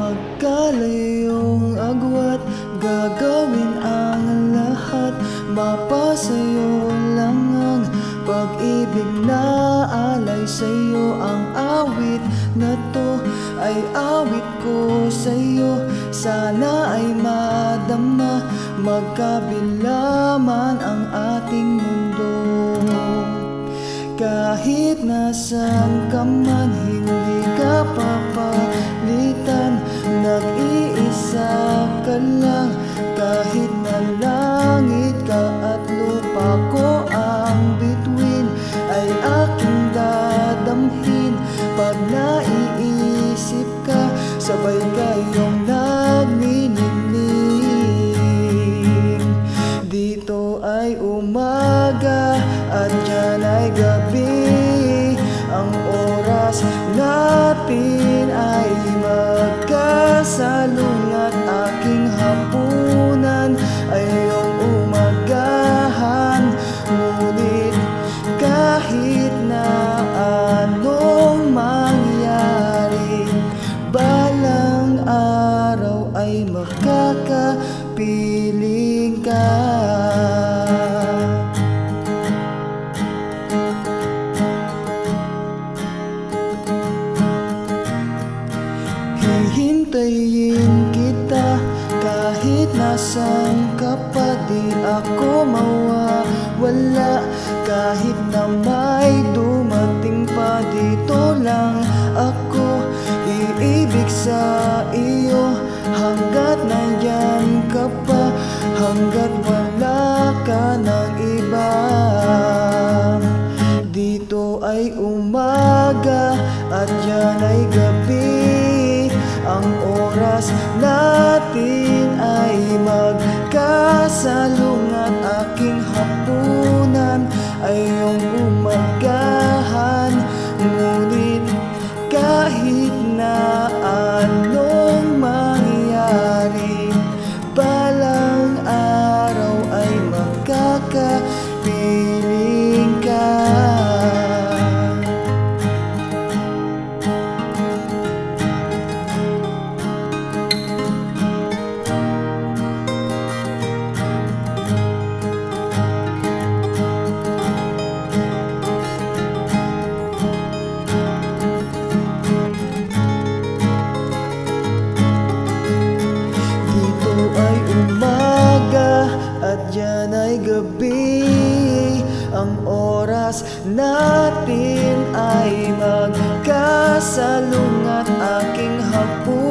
magkalayong agwat, gagawin ang lahat, mapasayo lang ang pag-ibig na alay sa'yo. Ang awit na to ay awit ko sa'yo, sana ay madama, magkabila man ang ating mundo. Kahit nasan ka man, hindi ka papalitan, nag-iisa ka lang. Kahit na langit ka at lupa ko ang bituin, ay aking dadamhin. Pag naiisip ka, sabay kayong nagniningning. Dito ay umaga at dyan ay gabi, ang oras natin ay magkasalungat. Aking hapunan ay iyong umagahan, ngunit kahit na anong mangyari, balang araw ay makakapiling ka. Hihintayin kita kahit nasan ka pa, di ako mawawala. Kahit na may dumating pa, dito lang ako iibig sa iyo. Hanggat nandyan ka pa, hanggat wala ka ng iba. Dito ay umaga at yan ay gabi, ang oras natin ay magkasalungat. Aking hapunan ay iyong umagahan, ngunit kahit na anong mangyari, balang araw ay makakapiling ka. Ay umaga at yan ay gabi, ang oras natin ay magkasalungat. Aking hapon